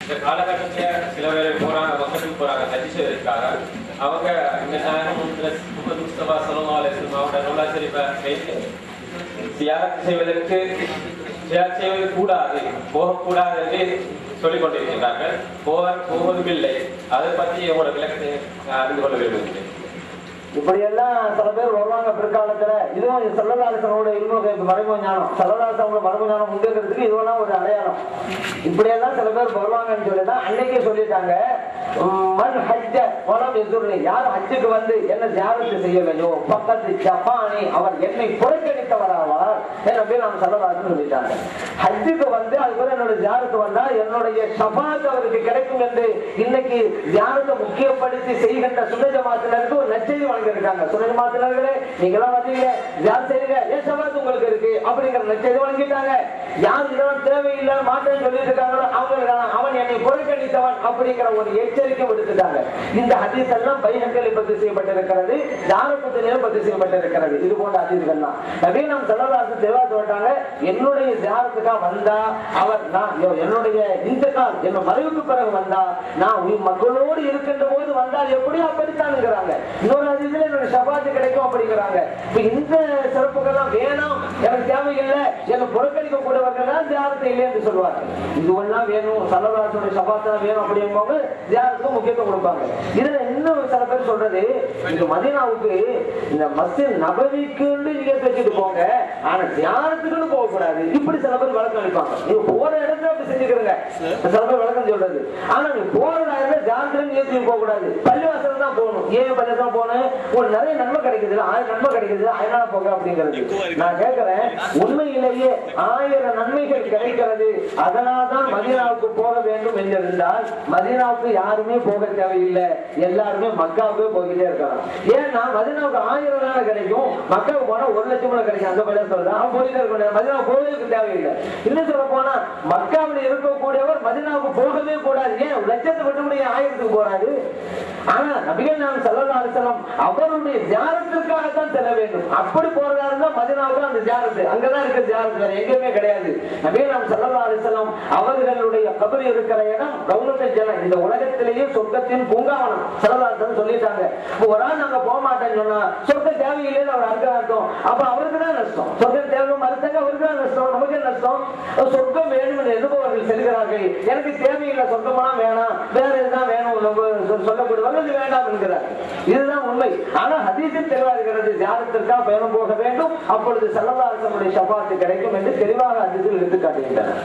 இந்த காலகட்டத்தில் சில பேர் போறாங்க, மக்களுக்கு போறாங்க ஹஜ் செய்வதற்காக. அவங்க இந்த நாயகம் முகமது முஸ்தபா ஸல்லல்லாஹு அலைஹி வஸல்லம் அவருடைய ரவுலா ஷரீஃபை ஜியாரத் செய்வது கூடாது, போகக்கூடாது என்று சொல்லிக் கொண்டிருக்கின்றார்கள். போவதும் இல்லை. அதை பற்றி உங்களோட விளக்கத்தை அறிந்து கொள்ள விரும்புகிறேன். இப்படியெல்லாம் சில பேர் வருவாங்க பிற்காலத்துல. இதுவும் சல்லல்லாஹு இல்முல் மறைமுக ஞானம், சல்லல்லாஹு மறைமுக ஞானம் முன்னேறதுக்கு இதுவெல்லாம் ஒரு அடையாளம். இப்படியெல்லாம் சில பேர் வருவாங்கன்னு சொல்லிட்டா அன்னைக்கே சொல்லிட்டாங்க, மன் ஹஜ்ஜ வலம் யஸுர்னி, யார் ஹஜ்ஜுக்கு வந்து என்ன ஜியாரத் செய்யலையோ பக்கத்து ஜஃபானி, அவர் என்னை புறக்கணித்தவராவார் என்று நாம் சல்லல்லாஹு சொல்லிட்டாங்க. ஹஜ்ஜுக்கு வந்து அதுக்கு என்னோட ஜியாரத் வந்தா என்னுடைய ஷஃபாத் அவருக்கு கிடைக்கும் என்று இன்னைக்கு ஜியாரத்தை முக்கியப்படுத்தி செய்கின்ற சுன்னத் ஜமாஅத்தினருக்கு ஒரு நற்செய்தி வழங்கியிருக்காங்க. சுன்னத் ஜமாஅத்தினர்களே, நீங்களாம் வந்தீங்க ஜியாரத் செய்யுங்க, ஏன் ஷஃபாத் உங்களுக்கு இருக்கு அப்படிங்கிற நற்செய்தி வழங்கிட்டாங்க. யார் இதெல்லாம் தேவையில்லை மாட்டேன்னு சொல்லிட்டு இருக்காங்களோ அவங்களுக்கான அவன் என்னை புறக்கணித்தவன் அப்படிங்கிற ஒரு எச்சரிக்கை விடுத்துட்டாங்க. இந்த ஹதீஸ் எல்லாம் பைஹக்கில் பதிவு செய்யப்பட்டிருக்கிறது, தாரகுத்னியிலும் பதிவு செய்யப்பட்டிருக்கிறது. இது போன்ற ஹதீஸ்கள்லாம் நபி நாம் ஸல்லல்லாஹு தெளிவா சொல்லிட்டாங்க, என்னுடைய ஜியாரத்துக்கா வந்தா அவர் நான் என்னுடைய இன்தகால் என்ன மறைவுக்கு பிறகு வந்தா நான் மக்களோடு இருக்கின்ற போது வந்தால் எப்படி அப்படித்தான்ங்கிறாங்க. இன்னொரு ஹதீஸ்ல என்னோட ஷஃபாத் கிடைக்கும் அப்படிங்கிறாங்க. இந்த சிறப்புகள்லாம் வேணும், எனக்கு தேவையில்லை, என்னை புறக்கணிக்க கூடியவர்கள் தான் ஜியாரத்தை இல்லை என்று சொல்வார்கள். இதுவெல்லாம் வேணும், ஸல்லல்லாஹு ஷஃபாத் வேணும் அப்படிங்கும்போது ஜியாரத்துக்கு முக்கியத்துவம் கொடுப்பாங்க. இதுல இன்னும் சில பேர் சொல்றது, இந்த மதீனாவுக்கு இந்த மஸ்ஜித் நபவிக்கு நீங்க வச்சுட்டு போங்க, ஆனா ஜியாரத்துக்குன்னு போக கூடாது, இப்படி சில பேர் வழக்கம் அளிப்பாங்க. நீங்க போற இடத்துல அப்படி செஞ்சுக்கிறீங்க, சில பேர் வழக்கம் சொல்றது. ஆனா நீ போறதா இருந்தா ஜியாரத்துல நீங்க போக கூடாது, பள்ளிவாசல் தான் போகணும். ஏன் பள்ளிவாசல் போகணும்? உங்களுக்கு நிறைய நன்மை கிடைக்குது, 1000 நன்மை கிடைக்குது, அதனால போக அப்படிங்கிறது. நான் கேட்கிறேன், உண்மையிலேயே 1000 நன்மைகள் கிடைக்கிறது, அதனால்தான் மதீனாவுக்கு போக வேண்டும் என்றிருந்தால் மதீனாவுக்கு யாருமே போக தேவையில்லை, எல்லாருமே மக்காவுக்கு போய்கிட்டே இருக்கலாம். ஏன்னா மதீனாவுக்கு 1000 நாள் கிடைக்கும், மக்காவுக்கு போனா 1 லட்சம் கிடைக்கும். அந்த பையன் சொல்றான், அவன் போயிட்டே இருக்க மதீனா போவதற்கு தேவையில்லை. இன்னும் சொல்ல போனா மக்காவில் இருக்கக்கூடியவர் மதீனாவுக்கு போகவே கூடாது. ஏன் லட்சத்தை விட்டு 1000க்கு போறாரு? ஆனா நபிகள் நாயகம் ஸல்லல்லாஹு அலைஹி வஸல்லம் அவருடைய ஜியாரத்திற்காகத்தான் செல்ல வேண்டும். அப்படி போறதா இருந்தா மதீனாவுக்கு அந்த ஜியாரத் அங்கதான் இருக்க ஜியாரத், வேற எங்கேயுமே கிடையாது. நபிகள் நாயகம் ஸல்லல்லாஹு அலைஹி வஸல்லம் அவர்களுடைய கபர் இருக்கிற இடம் ரவுலத்துல் ஜன்னah, இந்த உலகத்திலேயே சொர்க்கத்தின் பூங்காவனம் ஸல்லல்லாஹு அலைஹி வஸல்லம் சொல்லிட்டாங்க. ஒரு ஆள் நாங்க போக மாட்டேன்னு சொன்னா சொர்க்க தேவையில்லைன்னு அவர் அர்த்தம். அப்ப அவருக்கு தான் நஷ்டம், சொர்க்கம் தேவை மறுத்தாங்க, அவருக்கு தான் நஷ்டம், நமக்கு நஷ்டம். சொர்க்கம் வேணும் என்று எதிர்ப்பவர்கள் செல்கிறார்கள், எனக்கு தேவையில்லை சொர்க்கமெல்லாம் வேணாம், வேற எதுதான் வேணும் சொல்லப்படுவாங்க, வேண்டாம் என்கிறார். இதுதான் உண்மை. ஆனா ஹதீஸில் தெளிவா இருக்கிறது, ஜியாரத்திற்காக பயணம் போக வேண்டும், அப்பொழுது ஸல்லல்லாஹு அலைஹி வஸல்லம் ஷஃபாத் கிடைக்கும் என்று தெளிவாக ஹதீஸில் எடுத்து காட்டுகின்றனர்.